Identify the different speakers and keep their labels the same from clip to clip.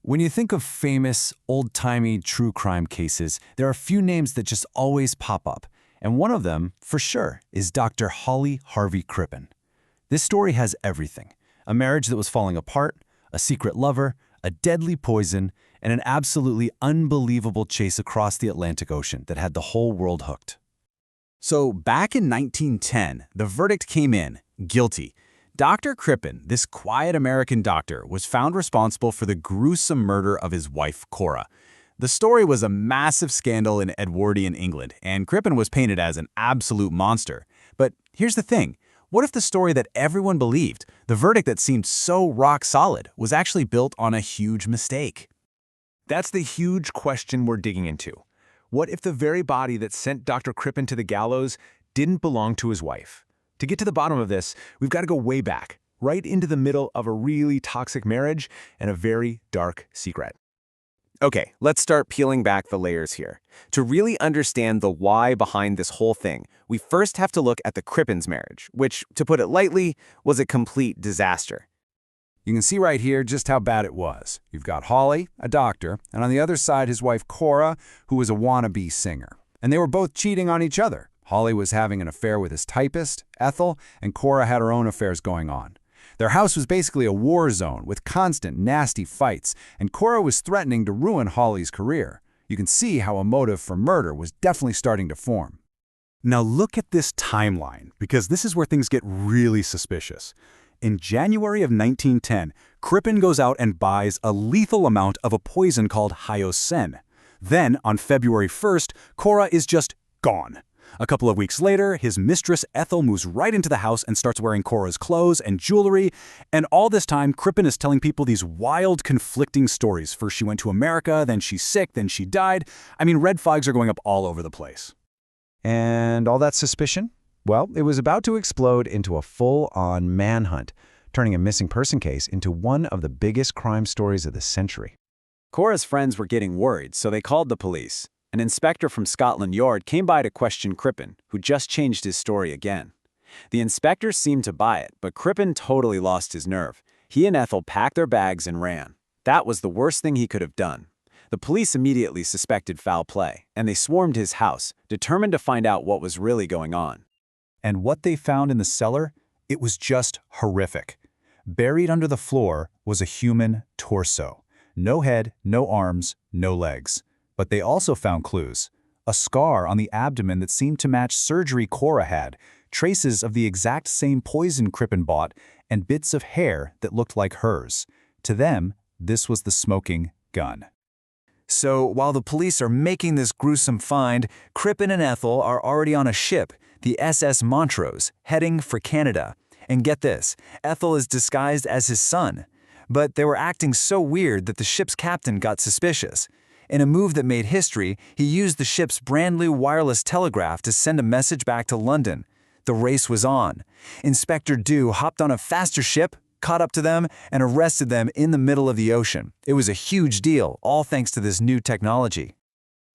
Speaker 1: When you think of famous, old-timey true crime cases, there are a few names that just always pop up. And one of them, for sure, is Dr. Holly Harvey Crippen. This story has everything. A marriage that was falling apart, a secret lover, a deadly poison, and an absolutely unbelievable chase across the Atlantic Ocean that had the whole world hooked.
Speaker 2: So back in 1910, the verdict came in, guilty. Dr. Crippen, this quiet American doctor, was found responsible for the gruesome murder of his wife, Cora. The story was a massive scandal in Edwardian England, and Crippen was painted as an absolute monster. But here's the thing. What if the story that everyone believed, the verdict that seemed so rock solid, was actually built on a huge mistake?
Speaker 3: That's the huge question we're digging into. What if the very body that sent Dr. Crippen to the gallows didn't belong to his wife? To get to the bottom of this, we've got to go way back, right into the middle of a really toxic marriage and a very dark secret.
Speaker 4: Okay, let's start peeling back the layers here. To really understand the why behind this whole thing, we first have to look at the Crippen's marriage, which, to put it lightly, was a complete disaster.
Speaker 1: You can see right here just how bad it was. You've got Holly, a doctor, and on the other side his wife Cora, who was a wannabe singer. And they were both cheating on each other. Holly was having an affair with his typist, Ethel, and Cora had her own affairs going on. Their house was basically a war zone with constant, nasty fights, and Cora was threatening to ruin Holly's career. You can see how a motive for murder was definitely starting to form.
Speaker 2: Now look at this timeline, because this is where things get really suspicious. In January of 1910, Crippen goes out and buys a lethal amount of a poison called hyoscine. Then, on February 1st, Cora is just gone. A couple of weeks later, his mistress Ethel moves right into the house and starts wearing Cora's clothes and jewelry. And all this time, Crippen is telling people these wild, conflicting stories. First she went to America, then she's sick, then she died. I mean, red flags are going up all over the place.
Speaker 1: And all that suspicion? Well, it was about to explode into a full-on manhunt, turning a missing person case into one of the biggest crime stories of the century.
Speaker 4: Cora's friends were getting worried, so they called the police. An inspector from Scotland Yard came by to question Crippen, who just changed his story again. The inspector seemed to buy it, but Crippen totally lost his nerve. He and Ethel packed their bags and ran. That was the worst thing he could have done. The police immediately suspected foul play, and they swarmed his house, determined to find out what was really going on.
Speaker 2: And what they found in the cellar? It was just horrific. Buried under the floor was a human torso. No head, no arms, no legs. But they also found clues. A scar on the abdomen that seemed to match surgery Cora had, traces of the exact same poison Crippen bought, and bits of hair that looked like hers. To them, this was the smoking gun.
Speaker 5: So while the police are making this gruesome find, Crippen and Ethel are already on a ship, the SS Montrose, heading for Canada. And get this, Ethel is disguised as his son. But they were acting so weird that the ship's captain got suspicious. In a move that made history, he used the ship's brand new wireless telegraph to send a message back to London. The race was on. Inspector Dew hopped on a faster ship, caught up to them, and arrested them in the middle of the ocean. It was a huge deal, all thanks to this new technology.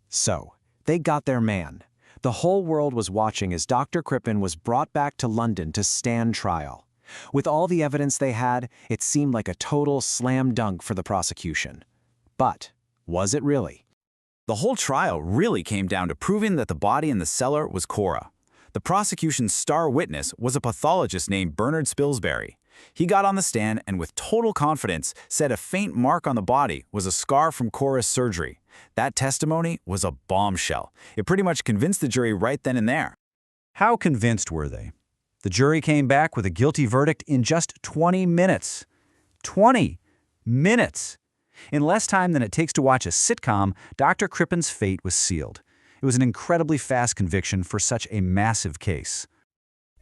Speaker 4: So, they got their man. The whole world was watching as Dr. Crippen was brought back to London to stand trial. With all the evidence they had, it seemed like a total slam dunk for the prosecution. But was it really?
Speaker 5: The whole trial really came down to proving that the body in the cellar was Cora. The prosecution's star witness was a pathologist named Bernard Spilsbury. He got on the stand and with total confidence said a faint mark on the body was a scar from Cora's surgery. That testimony was a bombshell. It pretty much convinced the jury right then and there.
Speaker 2: How convinced were they? The jury came back with a guilty verdict in just 20 minutes. 20 minutes! In less time than it takes to watch a sitcom, Dr. Crippen's fate was sealed. It was an incredibly fast conviction for such a massive case.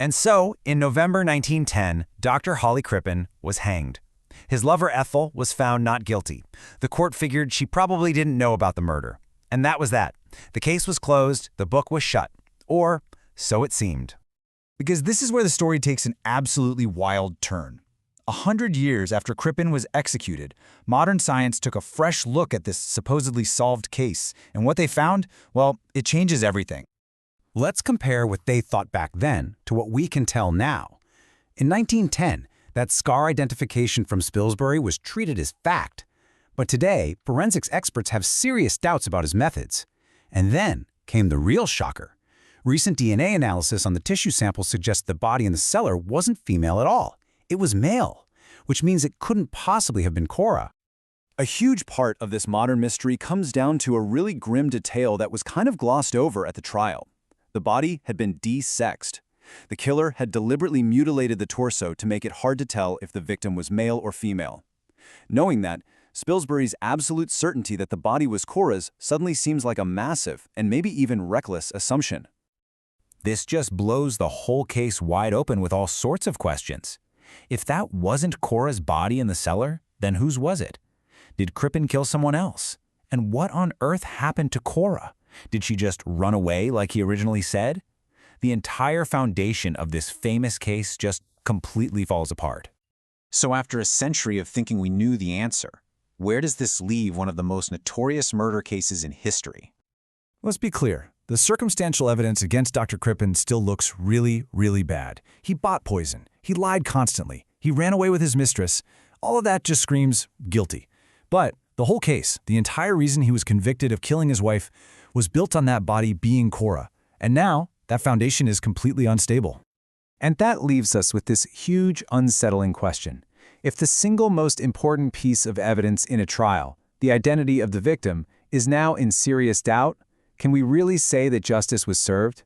Speaker 5: And so, in November 1910, Dr. Holly Crippen was hanged. His lover Ethel was found not guilty. The court figured she probably didn't know about the murder. And that was that. The case was closed, the book was shut. Or so it seemed.
Speaker 6: Because this is where the story takes an absolutely wild turn. 100 years after Crippen was executed, modern science took a fresh look at this supposedly solved case, and what they found, well, it changes everything.
Speaker 2: Let's compare what they thought back then to what we can tell now. In 1910, that scar identification from Spilsbury was treated as fact. But today, forensics experts have serious doubts about his methods. And then came the real shocker. Recent DNA analysis on the tissue sample suggests the body in the cellar wasn't female at all. It was male, which means it couldn't possibly have been Cora.
Speaker 4: A huge part of this modern mystery comes down to a really grim detail that was kind of glossed over at the trial. The body had been desexed. The killer had deliberately mutilated the torso to make it hard to tell if the victim was male or female. Knowing that, Spilsbury's absolute certainty that the body was Cora's suddenly seems like a massive and maybe even reckless assumption.
Speaker 6: This just blows the whole case wide open with all sorts of questions. If that wasn't Cora's body in the cellar, then whose was it? Did Crippen kill someone else? And what on earth happened to Cora? Did she just run away like he originally said? The entire foundation of this famous case just completely falls apart.
Speaker 7: So after a century of thinking we knew the answer, where does this leave one of the most notorious murder cases in history?
Speaker 6: Let's be clear. The circumstantial evidence against Dr. Crippen still looks really, really bad. He bought poison. He lied constantly. He ran away with his mistress. All of that just screams guilty. But the whole case, the entire reason he was convicted of killing his wife, was built on that body being Cora. And now, that foundation is completely unstable.
Speaker 4: And that leaves us with this huge, unsettling question. If the single most important piece of evidence in a trial, the identity of the victim, is now in serious doubt, can we really say that justice was served?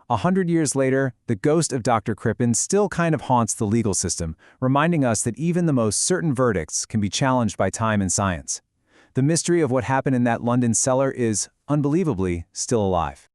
Speaker 4: 100 years later, the ghost of Dr. Crippen still kind of haunts the legal system, reminding us that even the most certain verdicts can be challenged by time and science. The mystery of what happened in that London cellar is, unbelievably, still alive.